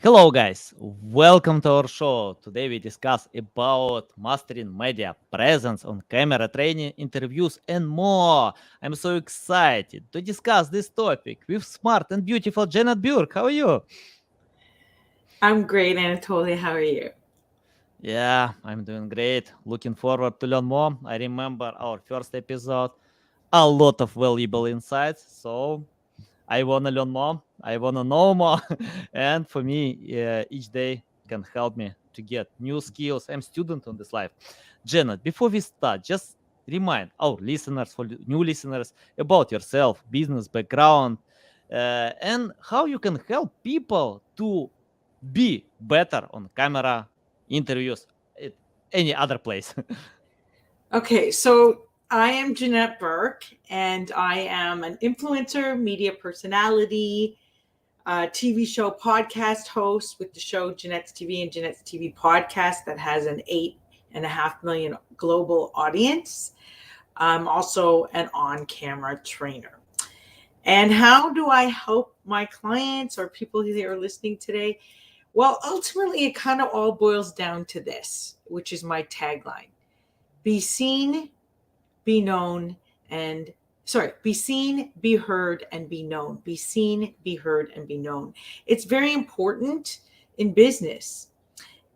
Hello guys, welcome to our show. Today we discuss about mastering media, presence on camera, training, interviews and more. I'm so excited to discuss this topic with smart and beautiful Janette Burke. How are you? I'm great, Anatoly. How are you? Yeah, I'm doing great. Looking forward to learn more. I remember our first episode, a lot of valuable insights. So I want to learn more. I want to know more. And for me, each day can help me to get new skills. I'm student on this life. Janet, before we start, just remind our listeners, for new listeners, about yourself, business background, and how you can help people to be better on camera, interviews, at any other place. Okay, so I am Janette Burke, and I am an influencer, media personality, TV show podcast host with the show Janette's TV and Janette's TV podcast that has an 8.5 million global audience. I'm also an on camera trainer. And how do I help my clients or people who are listening today? Well, ultimately, it kind of all boils down to this, which is my tagline: be seen, be known, and be seen, be heard, and be known. Be seen, be heard, and be known. It's very important in business.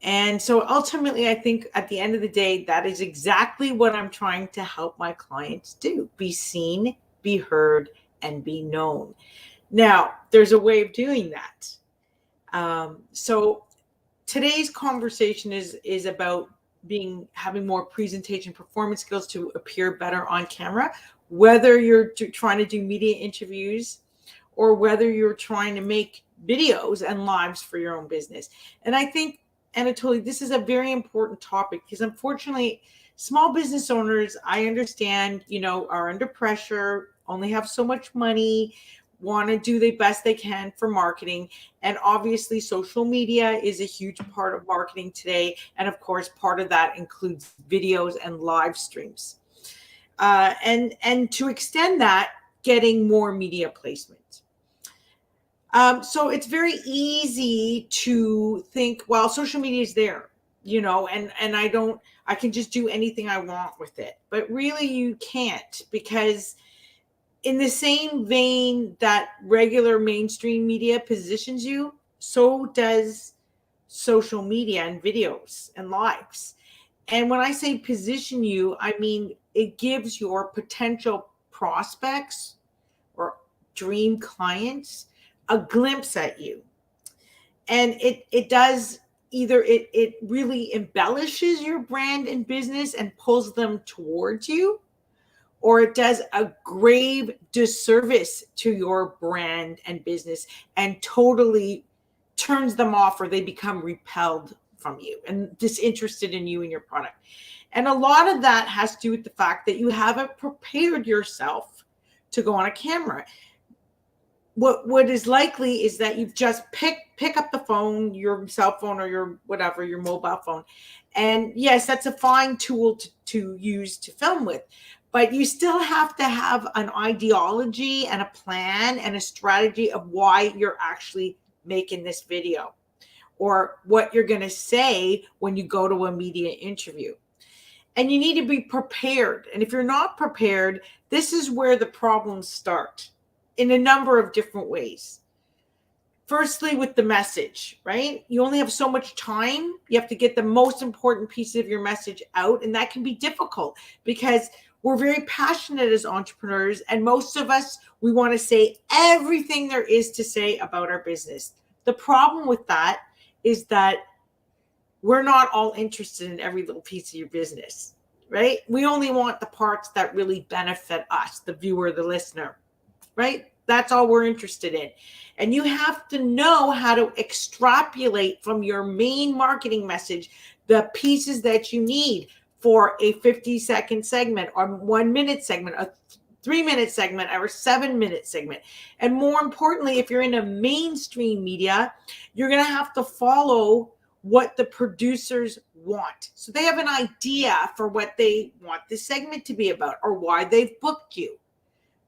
And so ultimately, I think at the end of the day, that is exactly what I'm trying to help my clients do: be seen, be heard, and be known. Now, there's a way of doing that. So today's conversation is about being having more presentation performance skills to appear better on camera, whether you're trying to do media interviews or whether you're trying to make videos and lives for your own business. And I think, Anatoly, this is a very important topic because unfortunately small business owners, I understand, are under pressure, only have so much money, want to do the best they can for marketing. And obviously, social media is a huge part of marketing today. And of course, part of that includes videos and live streams. And to extend that, getting more media placement. So it's very easy to think, well, social media is there, and I can just do anything I want with it. But really, you can't, because in the same vein that regular mainstream media positions you, so does social media and videos and lives. And when I say position you, I mean it gives your potential prospects or dream clients a glimpse at you. And it does either it really embellishes your brand and business and pulls them towards you, or it does a grave disservice to your brand and business and totally turns them off, or they become repelled from you and disinterested in you and your product. And a lot of that has to do with the fact that you haven't prepared yourself to go on a camera. What is likely is that you've just pick up the phone, your cell phone or your whatever, your mobile phone. And yes, that's a fine tool to use to film with, but you still have to have an ideology and a plan and a strategy of why you're actually making this video, or what you're going to say when you go to a media interview. And you need to be prepared. And if you're not prepared, this is where the problems start in a number of different ways. Firstly, with the message, right? You only have so much time. You have to get the most important piece of your message out. And that can be difficult because we're very passionate as entrepreneurs. And most of us, we want to say everything there is to say about our business. The problem with that is that we're not all interested in every little piece of your business, right? We only want the parts that really benefit us, the viewer, the listener, right? That's all we're interested in. And you have to know how to extrapolate from your main marketing message the pieces that you need for a 50-second segment or 1 minute segment, a 3 minute segment, or a 7 minute segment. And more importantly, if you're in a mainstream media, you're going to have to follow what the producers want. So they have an idea for what they want this segment to be about or why they've booked you.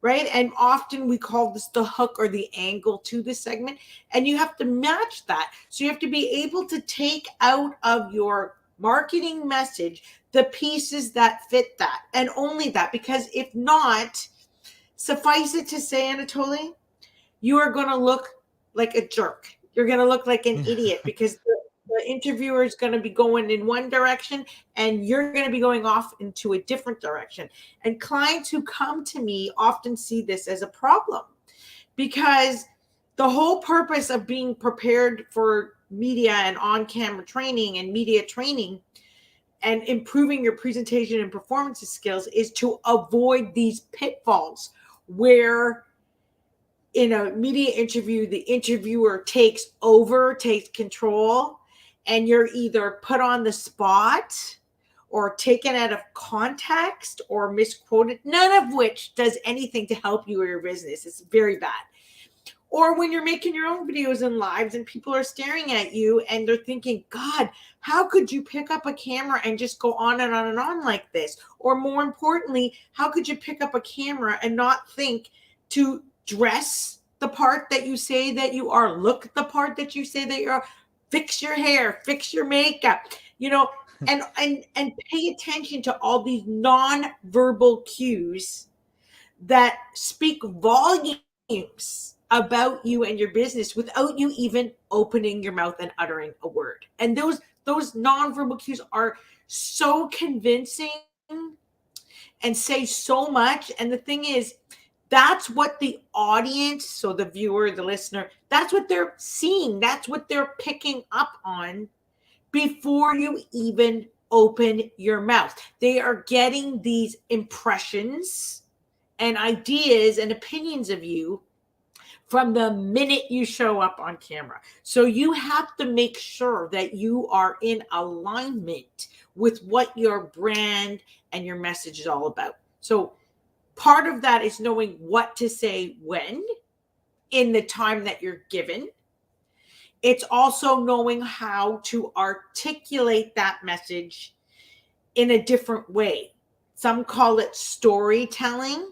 right? And often we call this the hook or the angle to the segment, and you have to match that. So you have to be able to take out of your marketing message the pieces that fit that, and only that, because if not, suffice it to say, Anatoly, you are going to look like a jerk. You're going to look like an idiot, because the interviewer is going to be going in one direction and you're going to be going off into a different direction. And clients who come to me often see this as a problem, because the whole purpose of being prepared for media and on-camera training and media training and improving your presentation and performance skills is to avoid these pitfalls where in a media interview, the interviewer takes control, and you're either put on the spot or taken out of context or misquoted, none of which does anything to help you or your business. It's very bad. Or when you're making your own videos and lives and people are staring at you and they're thinking, God, how could you pick up a camera and just go on and on and on like this? Or more importantly, how could you pick up a camera and not think to dress the part that you say that you are, look the part that you say that you are, fix your hair, fix your makeup, and pay attention to all these non-verbal cues that speak volumes about you and your business without you even opening your mouth and uttering a word. And those nonverbal cues are so convincing and say so much. And the thing is, that's what the audience, so the viewer, the listener, that's what they're seeing. That's what they're picking up on before you even open your mouth. They are getting these impressions and ideas and opinions of you from the minute you show up on camera. So you have to make sure that you are in alignment with what your brand and your message is all about. So part of that is knowing what to say when, in the time that you're given. It's also knowing how to articulate that message in a different way. Some call it storytelling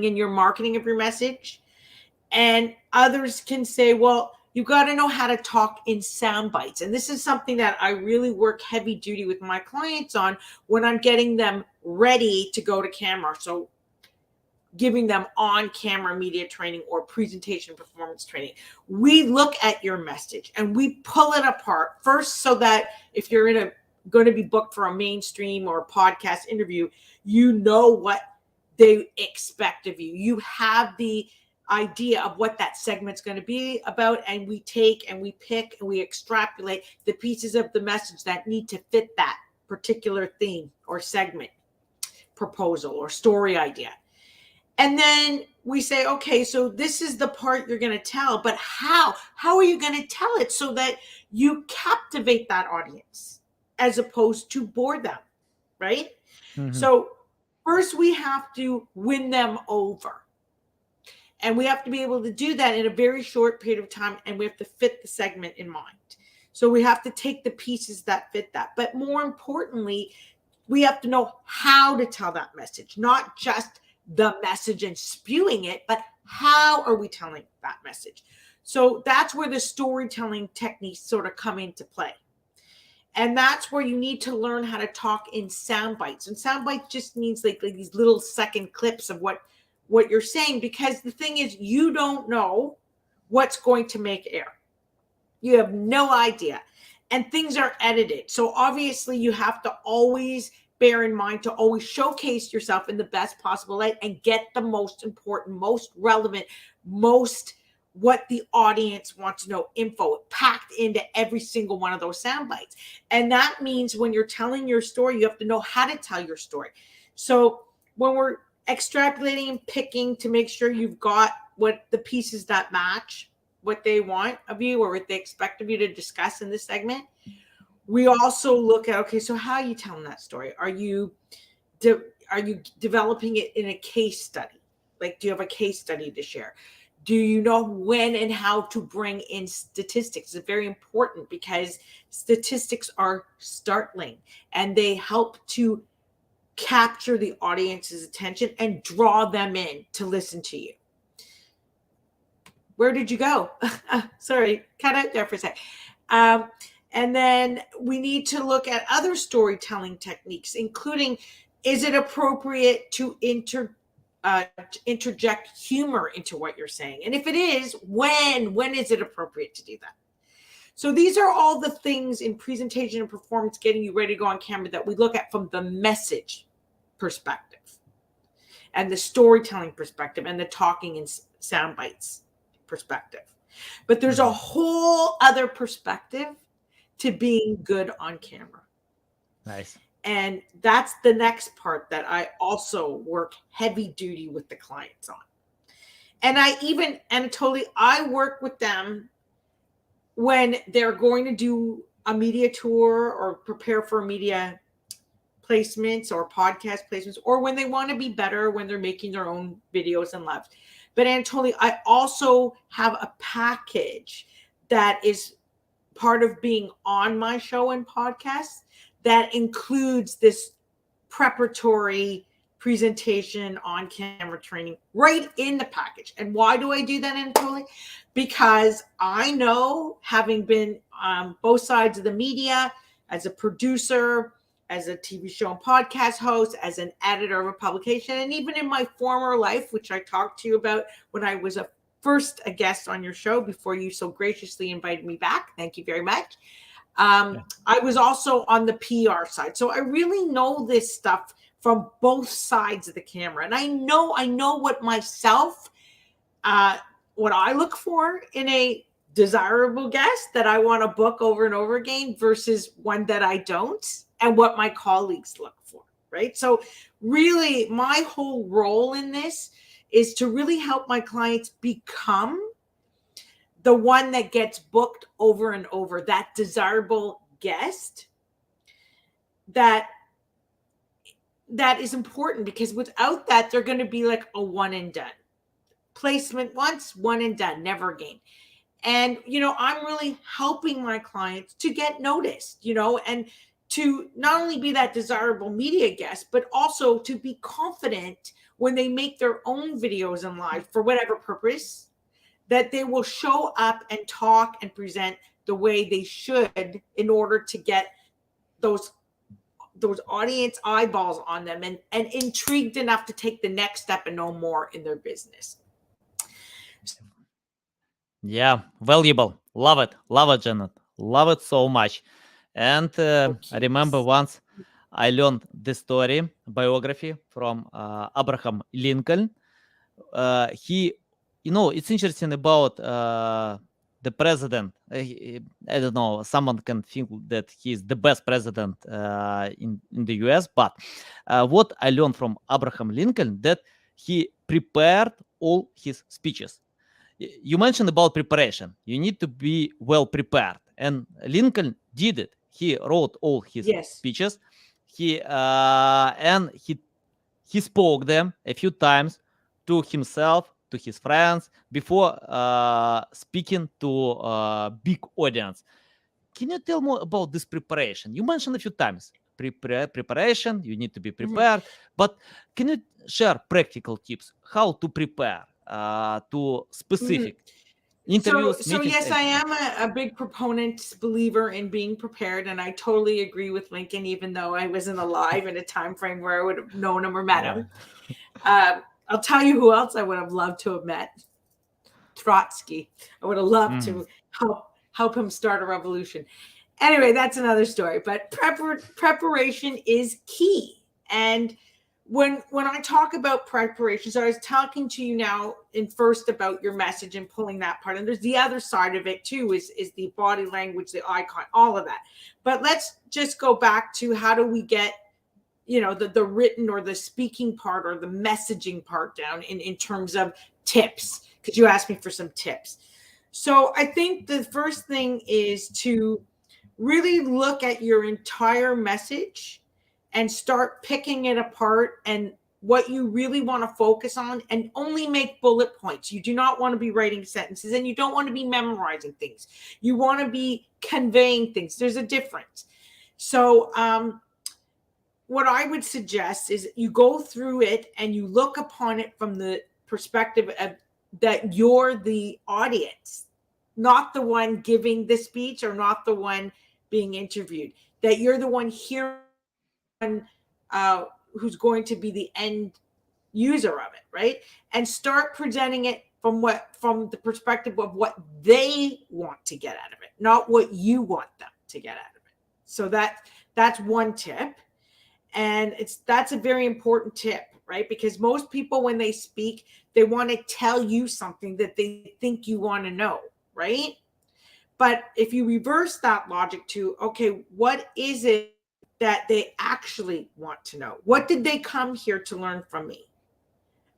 in your marketing of your message. And others can say, well, you got to know how to talk in sound bites. And this is something that I really work heavy duty with my clients on when I'm getting them ready to go to camera. So giving them on-camera media training or presentation performance training. We look at your message and we pull it apart first, so that if you're going to be booked for a mainstream or a podcast interview, you know what they expect of you. You have the idea of what that segment's going to be about, and we take and we pick and we extrapolate the pieces of the message that need to fit that particular theme or segment, proposal or story idea. And then we say, okay, so this is the part you're going to tell, but how are you going to tell it so that you captivate that audience as opposed to bore them, right? Mhm. So first we have to win them over. And we have to be able to do that in a very short period of time, and we have to fit the segment in mind. So we have to take the pieces that fit that. But more importantly, we have to know how to tell that message, not just the message and spewing it, but how are we telling that message? So that's where the storytelling techniques sort of come into play. And that's where you need to learn how to talk in sound bites. And sound bites just means like these little second clips of what you're saying, because the thing is, you don't know what's going to make air. You have no idea. And things are edited. So obviously you have to always bear in mind to always showcase yourself in the best possible light and get the most important, most relevant, most what the audience wants to know info packed into every single one of those sound bites. And that means when you're telling your story, you have to know how to tell your story. So when we're extrapolating and picking to make sure you've got what the pieces that match what they want of you or what they expect of you to discuss in this segment, we also look at, okay, so how are you telling that story? Are you developing it in a case study? Like, do you have a case study to share? Do you know when and how to bring in statistics? It's very important because statistics are startling and they help to capture the audience's attention and draw them in to listen to you. Where did you go? Sorry, cut out there for a sec. And then we need to look at other storytelling techniques, including, is it appropriate to interject humor into what you're saying? And if it is, when is it appropriate to do that? So these are all the things in presentation and performance, getting you ready to go on camera, that we look at from the message perspective and the storytelling perspective and the talking in sound bites perspective. But there's a whole other perspective to being good on camera. Nice. And that's the next part that I also work heavy duty with the clients on. And I work with them when they're going to do a media tour or prepare for media placements or podcast placements, or when they want to be better, when they're making their own videos and lives. But Anatoly, I also have a package that is part of being on my show and podcast that includes this preparatory presentation on camera training right in the package. And why do I do that, Anatoly? Because I know, having been on both sides of the media, as a producer, as a TV show and podcast host, as an editor of a publication, and even in my former life, which I talked to you about when I was a guest on your show before you so graciously invited me back. Thank you very much. I was also on the PR side. So I really know this stuff from both sides of the camera. And I know what myself, what I look for in a desirable guest that I want to book over and over again versus one that I don't, and what my colleagues look for, right? So really my whole role in this is to really help my clients become the one that gets booked over and over, that desirable guest that is important, because without that, they're going to be like a one and done. Placement once, one and done, never again. And, I'm really helping my clients to get noticed, and to not only be that desirable media guest, but also to be confident when they make their own videos and live for whatever purpose, that they will show up and talk and present the way they should in order to get those audience eyeballs on them and intrigued enough to take the next step and know more in their business. Yeah, valuable. Love it, Janet. Love it so much. And I remember once I learned this biography from Abraham Lincoln. He, it's interesting about the president. I don't know, someone can think that he's the best president in the US, but what I learned from Abraham Lincoln, that he prepared all his speeches. You mentioned about preparation. You need to be well prepared, and Lincoln did it. He wrote all his speeches. He spoke them a few times to himself, to his friends, before speaking to a big audience. Can you tell more about this preparation? You mentioned a few times preparation. You need to be prepared, but can you share practical tips how to prepare to specific interviews? So yes, I am a big believer in being prepared, and I totally agree with Lincoln, even though I wasn't alive in a time frame where I would have known him or met him. I'll tell you who else I would have loved to have met. Trotsky. I would have loved to help him start a revolution. Anyway, that's another story. But preparation is key. And when I talk about preparation, so I was talking to you now first about your message and pulling that part. And there's the other side of it too, is the body language, the icon, all of that. But let's just go back to how do we get the written or the speaking part or the messaging part down in terms of tips, because you asked me for some tips. So I think the first thing is to really look at your entire message and start picking it apart and what you really want to focus on, and only make bullet points. You do not want to be writing sentences, and you don't want to be memorizing things. You want to be conveying things. There's a difference. So, what I would suggest is you go through it and you look upon it from the perspective of that you're the audience, not the one giving the speech or not the one being interviewed, that you're the one hearing, who's going to be the end user of it, right? And start presenting it from the perspective of what they want to get out of it, not what you want them to get out of it. So that's one tip. And that's a very important tip, right? Because most people, when they speak, they want to tell you something that they think you want to know, right? But if you reverse that logic to, okay, what is it that they actually want to know? What did they come here to learn from me?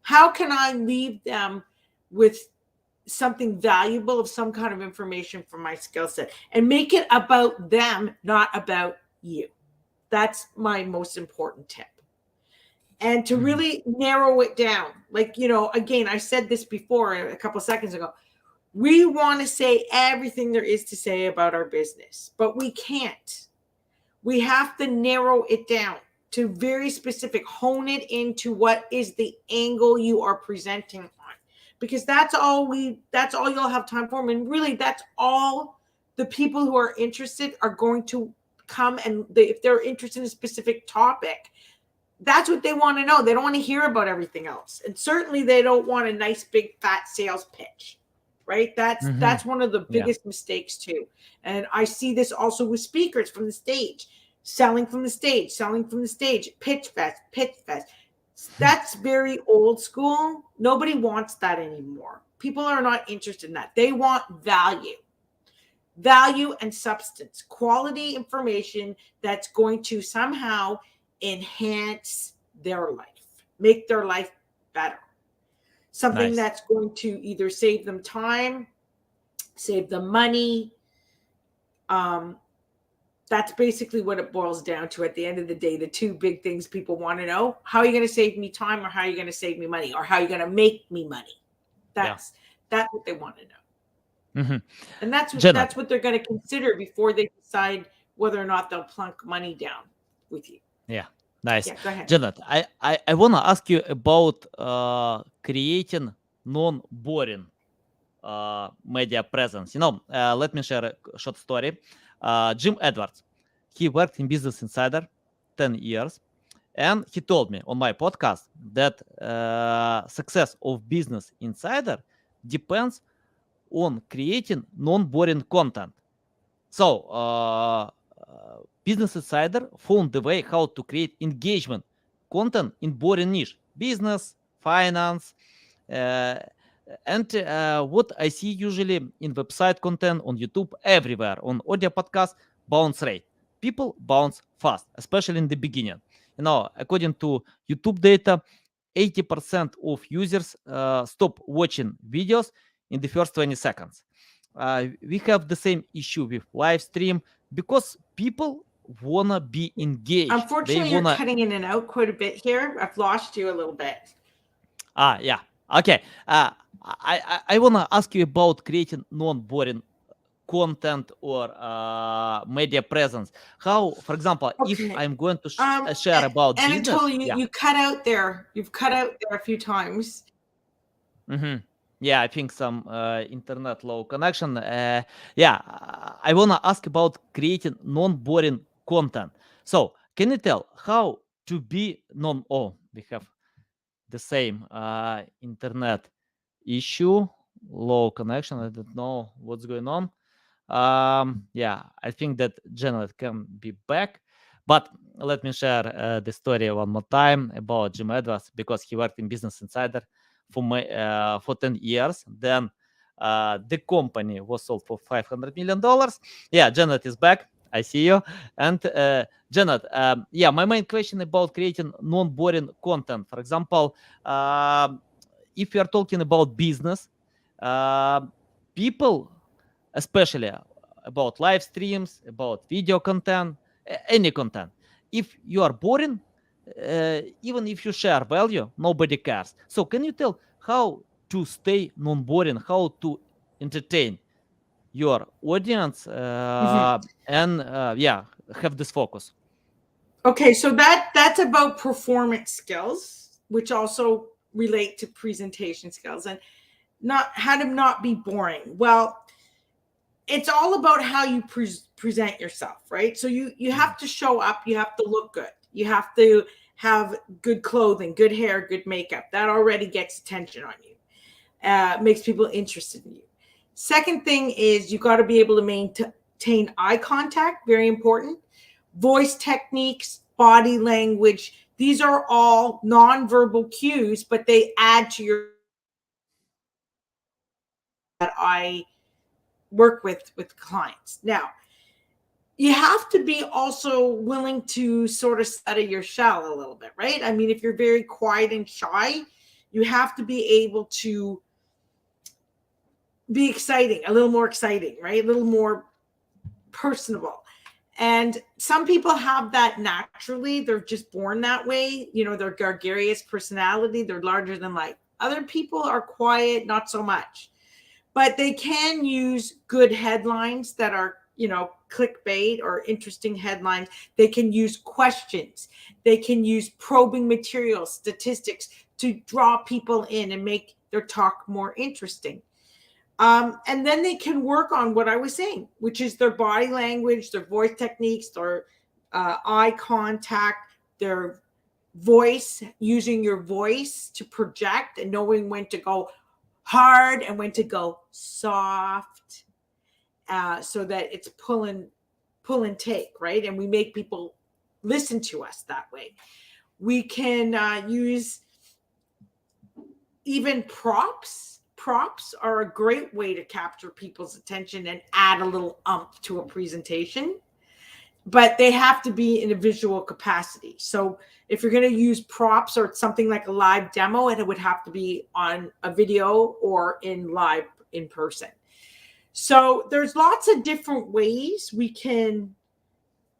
How can I leave them with something valuable, of some kind of information from my skill set, and make it about them, not about you? That's my most important tip. And to really narrow it down, like, again, I said this before a couple of seconds ago. We want to say everything there is to say about our business, but we can't. We have to narrow it down to very specific, hone it into what is the angle you are presenting on, because that's all you'll have time for. And really, that's all the people who are interested are going to come, and if they're interested in a specific topic, that's what they want to know. They don't want to hear about everything else. And certainly they don't want a nice big fat sales pitch, right? That's one of the biggest mistakes too. And I see this also with speakers from the stage, selling from the stage, pitch fest. That's very old school. Nobody wants that anymore. People are not interested in that. They want value and substance, quality information that's going to somehow enhance their life, make their life better. Something that's going to either save them time, save them money. That's basically what it boils down to at the end of the day. The two big things people want to know: how are you going to save me time, or how are you going to save me money, or how are you going to make me money? That's what they want to know. And that's what they're going to consider before they decide whether or not they'll plunk money down with you. Yeah, nice. Yeah, go ahead. Janette, I want to ask you about creating non-boring media presence. Let me share a short story. Jim Edwards, he worked in Business Insider 10 years, and he told me on my podcast that success of Business Insider depends on creating non-boring content. So Business Insider found the way how to create engagement content in boring niche: business, finance, and what I see usually in website content, on YouTube, everywhere, on audio podcast, bounce rate. People bounce fast, especially in the beginning. According to YouTube data, 80% of users stop watching videos in the first 20 seconds. We have the same issue with live stream because people wanna be engaged. Unfortunately, you're cutting in and out quite a bit here. I've lost you a little bit. Yeah. Okay. I wanna ask you about creating non-boring content or media presence. How, for example, if I'm going to share about business. Anatoly, you cut out there. You've cut out there a few times. Yeah, I think some internet low connection. I want to ask about creating non-boring content. So, can you tell how to be we have the same internet issue, low connection. I don't know what's going on. I think that Janette can be back. But let me share the story one more time about Jim Edwards, because he worked in Business Insider for 10 years. Then the company was sold for $500 million. Yeah, Janette is back. I see you. And Janette, my main question about creating non-boring content. For example, if you are talking about business, people, especially about live streams, about video content, any content, if you are boring, even if you share value, nobody cares. So can you tell how to stay non-boring, how to entertain your audience and have this focus? Okay, so that's about performance skills, which also relate to presentation skills, and not how to not be boring. Well, it's all about how you present yourself, right? So you have to show up, you have to look good, you have to have good clothing, good hair, good makeup. That already gets attention on you, makes people interested in you. Second thing is you got to be able to maintain eye contact, very important. Voice techniques, body language, these are all nonverbal cues, but they add to your that I work with clients. Now, you have to be also willing to sort of set your shell a little bit, right? I mean, if you're very quiet and shy, you have to be able to be exciting, a little more exciting, right? A little more personable. And some people have that naturally. They're just born that way. You know, they're gregarious personality. They're larger than life. Other people are quiet, not so much. But they can use good headlines that are, you know, clickbait or interesting headlines. They can use questions. They can use probing materials, statistics to draw people in and make their talk more interesting. And then they can work on what I was saying, which is their body language, their voice techniques, their eye contact, their voice, using your voice to project and knowing when to go hard and when to go soft, so that it's pull and take, right? And we make people listen to us that way. We can use even props. Props are a great way to capture people's attention and add a little umph to a presentation, but they have to be in a visual capacity. So if you're going to use props or something like a live demo, it would have to be on a video or in live in person. So there's lots of different ways we can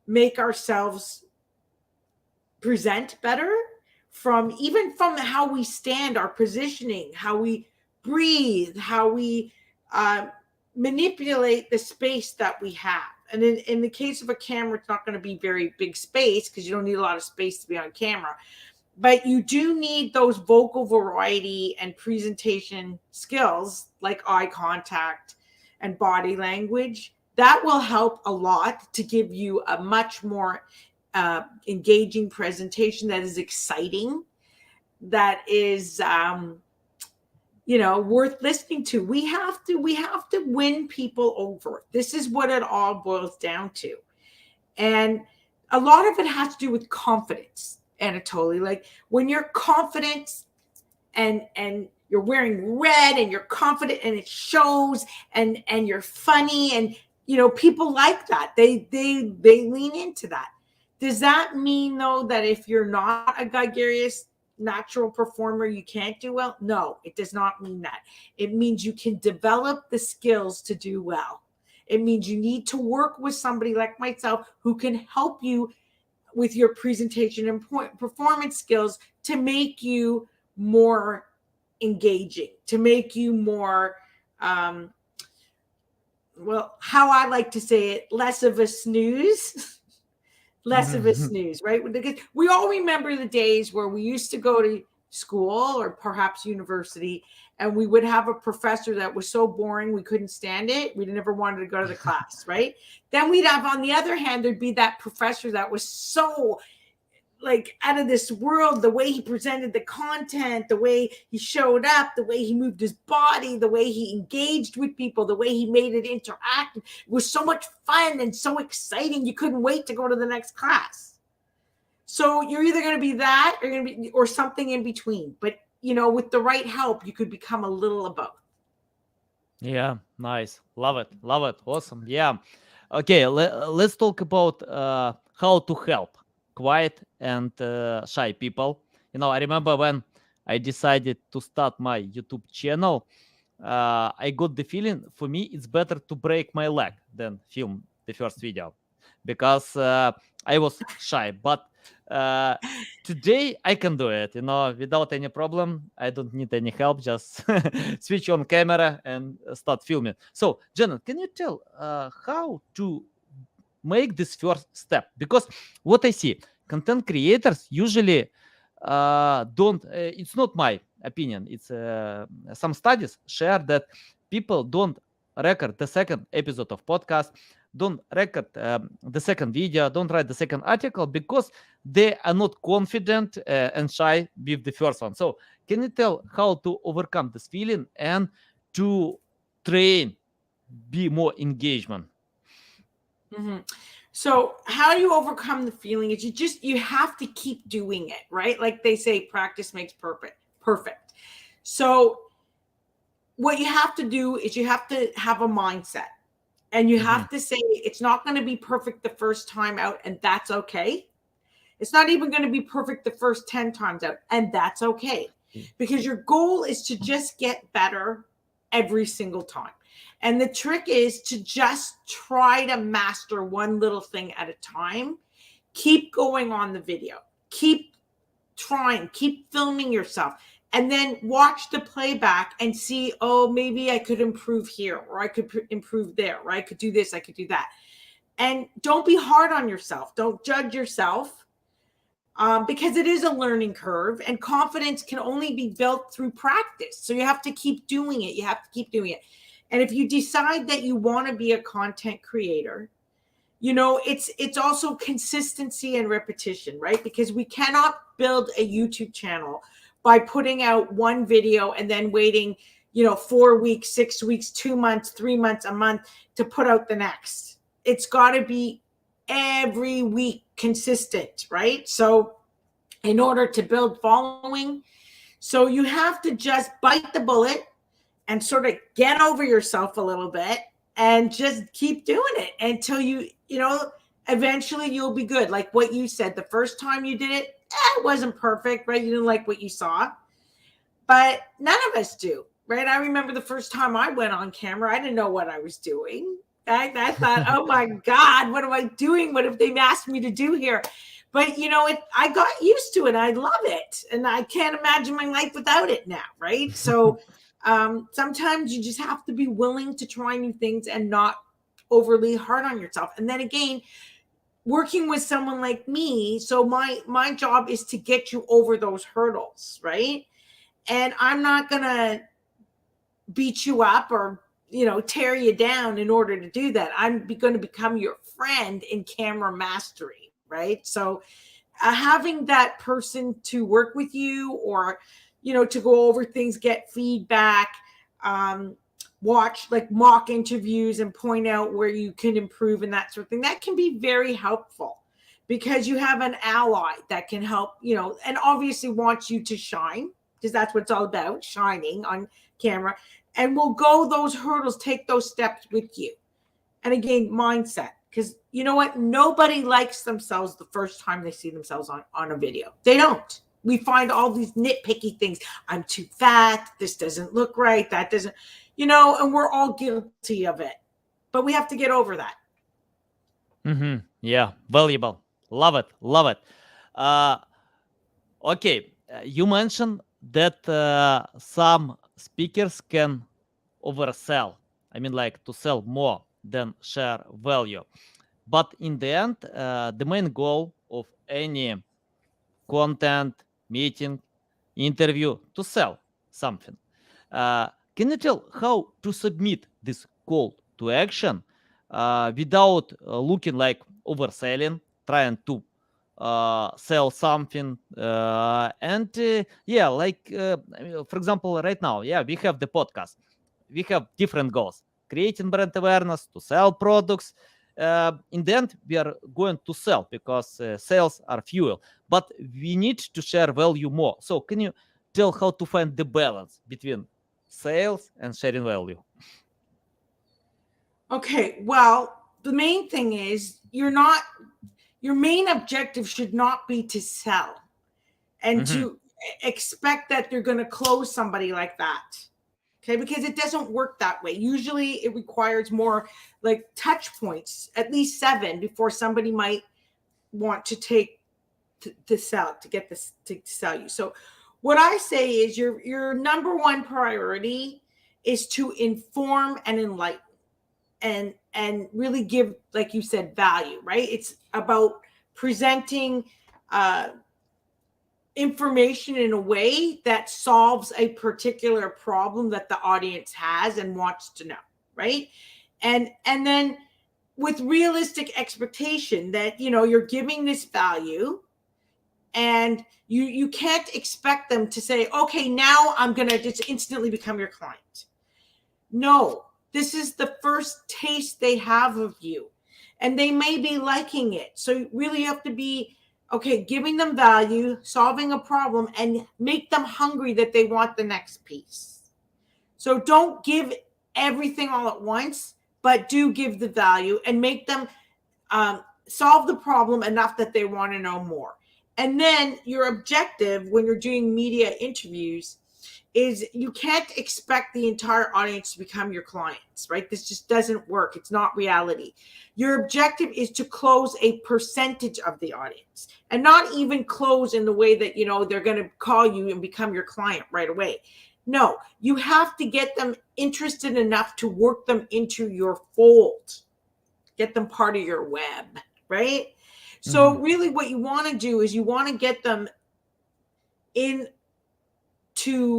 make ourselves present better, from how we stand, our positioning, how we breathe, how we manipulate the space that we have. And in the case of a camera, it's not going to be very big space because you don't need a lot of space to be on camera. But you do need those vocal variety and presentation skills like eye contact and body language. That will help a lot to give you a much more engaging presentation that is exciting, that is worth listening to. We have to win people over. This is what it all boils down to. And a lot of it has to do with confidence, Anatoly. Like when you're confident and you're wearing red and you're confident and it shows, and you're funny, and people like that. They lean into that. Does that mean though that if you're not a gregarious natural performer, you can't do well? No, it does not mean that. It means you can develop the skills to do well. It means you need to work with somebody like myself who can help you with your presentation and performance skills to make you more engaging, to make you more, how I like to say it, less of a snooze. Less of a snooze, right? Because we all remember the days where we used to go to school or perhaps university, and we would have a professor that was so boring we couldn't stand it. We never wanted to go to the class, right? Then we'd have, on the other hand, there'd be that professor that was so like out of this world, the way he presented the content, the way he showed up, the way he moved his body, the way he engaged with people, the way he made it interactive. It was so much fun and so exciting. You couldn't wait to go to the next class. So you're either going to be that or going to be, or something in between. But, with the right help, you could become a little of both. Yeah, nice. Love it. Love it. Awesome. Yeah. Okay, let's talk about how to help quiet and shy people. I remember when I decided to start my YouTube channel, I got the feeling for me it's better to break my leg than film the first video, because I was shy. But today I can do it, without any problem. I don't need any help. Just switch on camera and start filming. So, Janet, can you tell how to make this first step? Because what I see, content creators usually don't, it's not my opinion, it's some studies share that people don't record the second episode of podcast, don't record the second video, don't write the second article because they are not confident and shy with the first one. So can you tell how to overcome this feeling and to train be more engagement? Mm-hmm. So how you overcome the feeling is you have to keep doing it, right? Like they say, practice makes perfect. So what you have to do is you have to have a mindset, and you have to say it's not going to be perfect the first time out, and that's okay. It's not even going to be perfect the first 10 times out, and that's okay. Because your goal is to just get better every single time. And the trick is to just try to master one little thing at a time. Keep going on the video. Keep trying. Keep filming yourself. And then watch the playback and see, oh, maybe I could improve here, or I could improve there, or I could do this, I could do that. And don't be hard on yourself. Don't judge yourself. Because it is a learning curve, and confidence can only be built through practice. So you have to keep doing it. You have to keep doing it. And if you decide that you want to be a content creator, it's also consistency and repetition, right? Because we cannot build a YouTube channel by putting out one video and then waiting, 4 weeks, 6 weeks, 2 months, 3 months, a month to put out the next. It's got to be every week consistent, right? So in order to build following, so you have to just bite the bullet and sort of get over yourself a little bit and just keep doing it until eventually you'll be good. Like what you said, the first time you did it, it wasn't perfect, right? You didn't like what you saw, but none of us do, right? I remember the first time I went on camera, I didn't know what I was doing. I thought, oh my God, what am I doing? What have they asked me to do here? But I got used to it. I love it. And I can't imagine my life without it now, right? So sometimes you just have to be willing to try new things and not overly hard on yourself. And then again, working with someone like me, so my job is to get you over those hurdles, right? And I'm not gonna beat you up or tear you down in order to do that. I'm going to become your friend in camera mastery, right? So having that person to work with you, or to go over things, get feedback, watch like mock interviews and point out where you can improve and that sort of thing, that can be very helpful, because you have an ally that can help, and obviously wants you to shine, because that's what it's all about, shining on camera. And we'll go those hurdles, take those steps with you. And again, mindset, because you know what? Nobody likes themselves the first time they see themselves on a video. They don't. We find all these nitpicky things. I'm too fat. This doesn't look right. That doesn't, and we're all guilty of it. But we have to get over that. Yeah, valuable. Love it. Love it. Okay, you mentioned that some speakers can oversell. I mean, like to sell more than share value. But in the end, the main goal of any content, meeting, interview, to sell something. Can you tell how to submit this call to action without looking like overselling, trying to sell something? For example, right now, we have the podcast. We have different goals: creating brand awareness, to sell products. In the end, we are going to sell because sales are fuel, but we need to share value more. So can you tell how to find the balance between sales and sharing value? Okay, well, the main thing is your main objective should not be to sell and to expect that you're going to close somebody like that. Okay, because it doesn't work that way. Usually it requires more like touch points, at least 7, before somebody might want to take to sell, to get this to sell you. So what I say is your number one priority is to inform and enlighten and really give, like you said, value, right? It's about presenting uh, information in a way that solves a particular problem that the audience has and wants to know, right? And then with realistic expectation that, you know, you're giving this value, and you can't expect them to say, okay, now I'm going to just instantly become your client. No, this is the first taste they have of you, and they may be liking it. So you really have to be, okay, giving them value, solving a problem, and make them hungry that they want the next piece. So don't give everything all at once, but do give the value and make them solve the problem enough that they want to know more. And then your objective when you're doing media interviews is you can't expect the entire audience to become your clients, right? This just doesn't work. It's not reality. Your objective is to close a percentage of the audience, and not even close in the way that, you know, they're going to call you and become your client right away. No, you have to get them interested enough to work them into your fold, get them part of your web, right? So really what you want to do is you want to get them into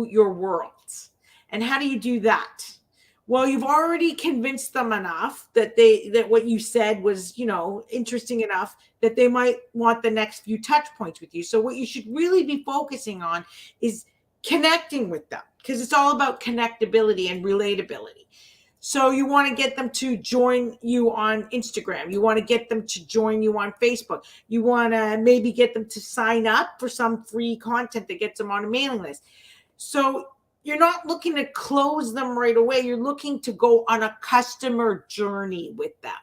your worlds. And how do you do that? Well, you've already convinced them enough that that what you said was, you know, interesting enough that they might want the next few touch points with you. So what you should really be focusing on is connecting with them, because it's all about connectability and relatability. So you want to get them to join you on Instagram. You want to get them to join you on Facebook. You want to maybe get them to sign up for some free content that gets them on a mailing list. So you're not looking to close them right away. You're looking to go on a customer journey with them.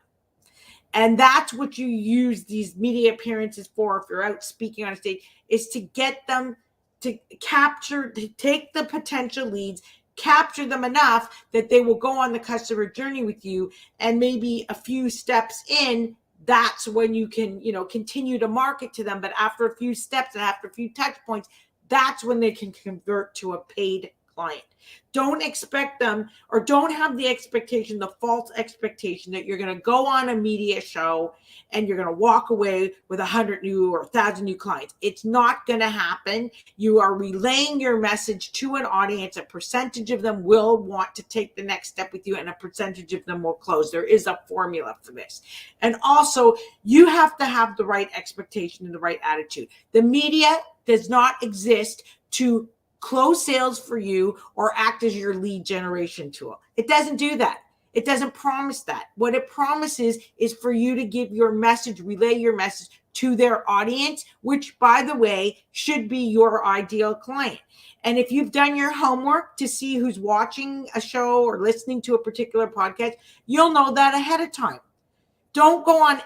And that's what you use these media appearances for. If you're out speaking on a stage, is to get them to capture, to take the potential leads, capture them enough that they will go on the customer journey with you. And maybe a few steps in, that's when you can, you know, continue to market to them. But after a few steps and after a few touch points, that's when they can convert to a paid client. Don't expect them, or don't have the expectation, the false expectation that you're going to go on a media show and you're going to walk away with 100 new or 1,000 new clients. It's not going to happen. You are relaying your message to an audience. A percentage of them will want to take the next step with you, and a percentage of them will close. There is a formula for this. And also, you have to have the right expectation and the right attitude. The media does not exist to close sales for you or act as your lead generation tool. It doesn't do that. It doesn't promise that. What it promises is for you to give your message, relay your message to their audience, which, by the way, should be your ideal client. And if you've done your homework to see who's watching a show or listening to a particular podcast, you'll know that ahead of time. Don't go on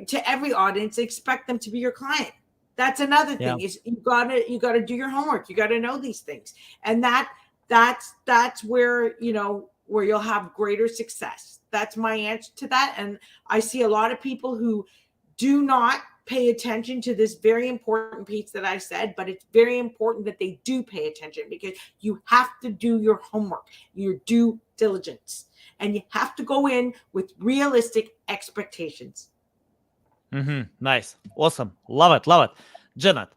to every audience and expect them to be your client. That's another thing. Is you gotta do your homework. You gotta know these things, and that's where, you know, where you'll have greater success. That's my answer to that. And I see a lot of people who do not pay attention to this very important piece that I said, but it's very important that they do pay attention, because you have to do your homework, your due diligence, and you have to go in with realistic expectations. Nice. Awesome. Love it. Love it. Janette,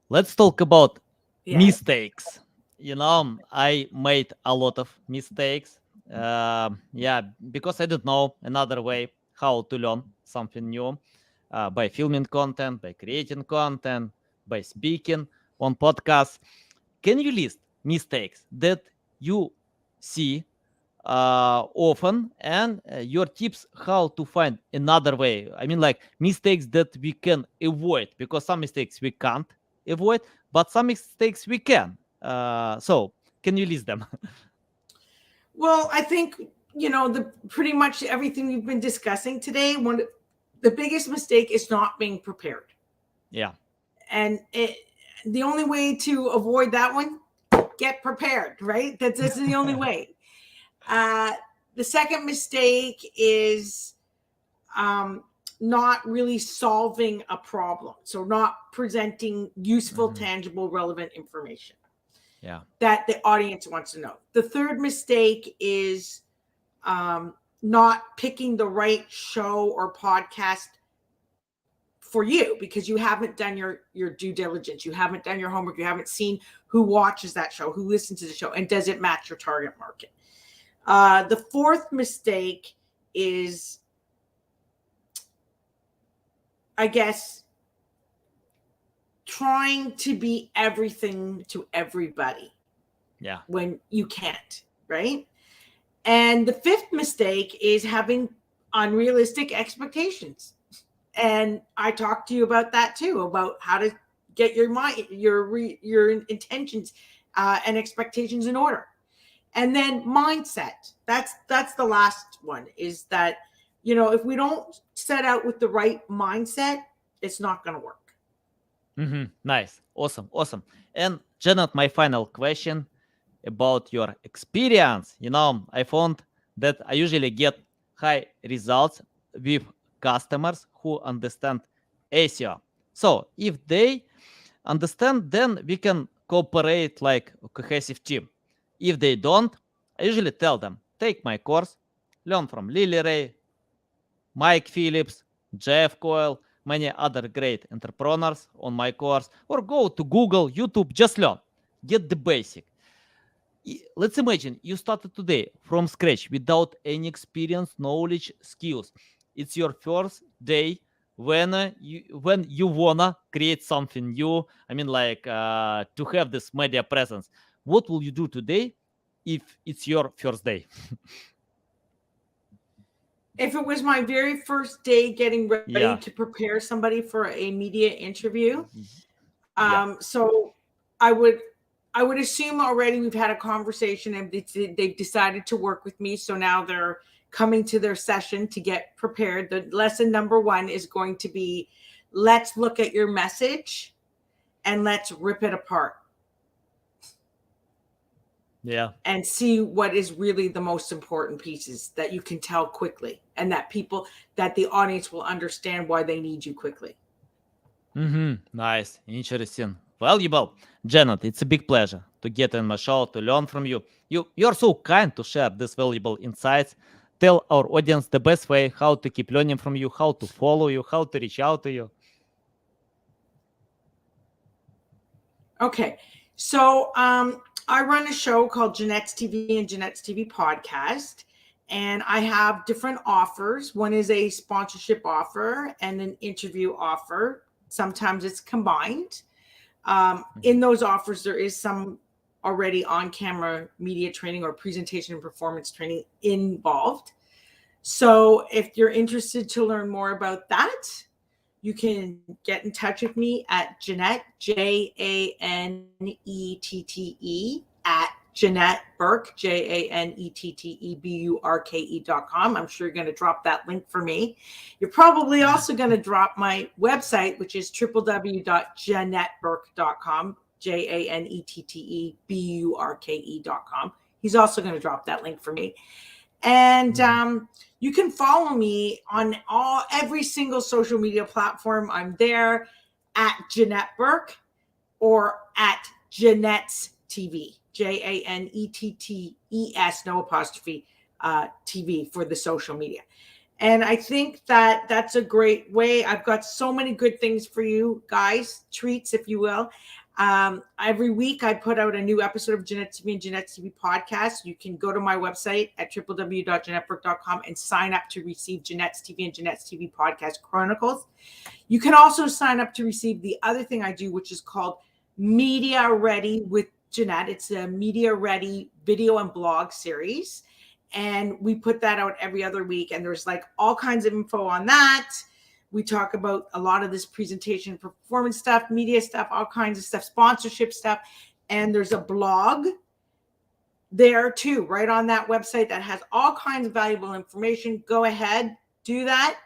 let's talk about mistakes. You know, I made a lot of mistakes. Because I didn't know another way how to learn something new, by filming content, by creating content, by speaking on podcasts. Can you list mistakes that you see often, and your tips how to find another way? I mean, like mistakes that we can avoid, because some mistakes we can't avoid, but some mistakes we can. So can you list them? Well, I think, you know, the pretty much everything we've been discussing today, the biggest mistake is not being prepared. Yeah. And the only way to avoid that one, get prepared, right? That's the only way. The second mistake is not really solving a problem. So not presenting useful, tangible, relevant information that the audience wants to know. The third mistake is not picking the right show or podcast for you because you haven't done your due diligence. You haven't done your homework. You haven't seen who watches that show, who listens to the show, and does it match your target market. The fourth mistake is, I guess, trying to be everything to everybody. Yeah. When you can't, right? And the fifth mistake is having unrealistic expectations. And I talked to you about that too, about how to get your mind, your intentions and expectations in order. And then mindset. That's the last one, is that, you know, if we don't set out with the right mindset, it's not going to work. Nice. Awesome. And Janet, my final question about your experience. You know, I found that I usually get high results with customers who understand SEO. So if they understand, then we can cooperate like a cohesive team. If they don't, I usually tell them, take my course, learn from Lily Ray, Mike Phillips, Jeff Coyle, many other great entrepreneurs on my course, or go to Google, YouTube, just learn, get the basic. Let's imagine you started today from scratch without any experience, knowledge, skills. It's your first day when you wanna create something new. I mean, like to have this media presence. What will you do today if it's your first day? If it was my very first day getting ready Yeah. to prepare somebody for a media interview, Yeah. so I would assume already we've had a conversation and they've decided to work with me. So now they're coming to their session to get prepared. The lesson number 1 is going to be, let's look at your message and let's rip it apart. Yeah. And see what is really the most important pieces that you can tell quickly, and that the audience will understand why they need you quickly. Nice, interesting, valuable. Janet, it's a big pleasure to get in my show, to learn from you. You're so kind to share these valuable insights. Tell our audience the best way how to keep learning from you, how to follow you, how to reach out to you. Okay, so I run a show called Janette's TV and Janette's TV podcast, and I have different offers. One is a sponsorship offer and an interview offer. Sometimes it's combined. In those offers, there is some already on-camera media training or presentation and performance training involved. So if you're interested to learn more about that, you can get in touch with me at Janette, Janette, at Janette Burke, JANETTEBURKE.com. I'm sure you're going to drop that link for me. You're probably also going to drop my website, which is www.janetteburke.com, JANETTEBURKE.com. He's also going to drop that link for me. And you can follow me on every single social media platform. I'm there at Janette Burke or at Janette's TV, JANETTES, no apostrophe, TV for the social media. And I think that that's a great way. I've got so many good things for you guys, treats, if you will. Every week I put out a new episode of Janette's TV and Janette's TV podcast. You can go to my website at www.janetteburke.com and sign up to receive Janette's TV and Janette's TV podcast chronicles. You can also sign up to receive the other thing I do, which is called Media Ready with Janette. It's a Media Ready video and blog series. And we put that out every other week. And there's like all kinds of info on that. We talk about a lot of this presentation, performance stuff, media stuff, all kinds of stuff, sponsorship stuff. And there's a blog there too, right on that website that has all kinds of valuable information. Go ahead, do that.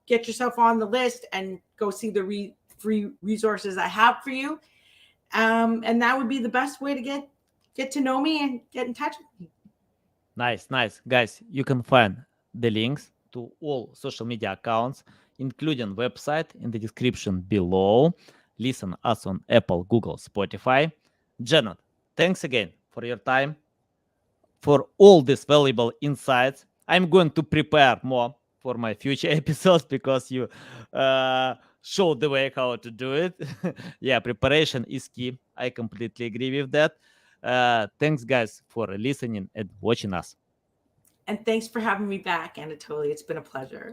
Get yourself on the list and go see the free resources I have for you. And that would be the best way to get to know me and get in touch with me. Nice. Guys, you can find the links to all social media accounts, including website, in the description below. Listen us on Apple, Google, Spotify. Janet, thanks again for your time, for all these valuable insights. I'm going to prepare more for my future episodes because you show the way how to do it. Yeah, preparation is key. I completely agree with that. Thanks, guys, for listening and watching us. And thanks for having me back, Anatoly. It's been a pleasure.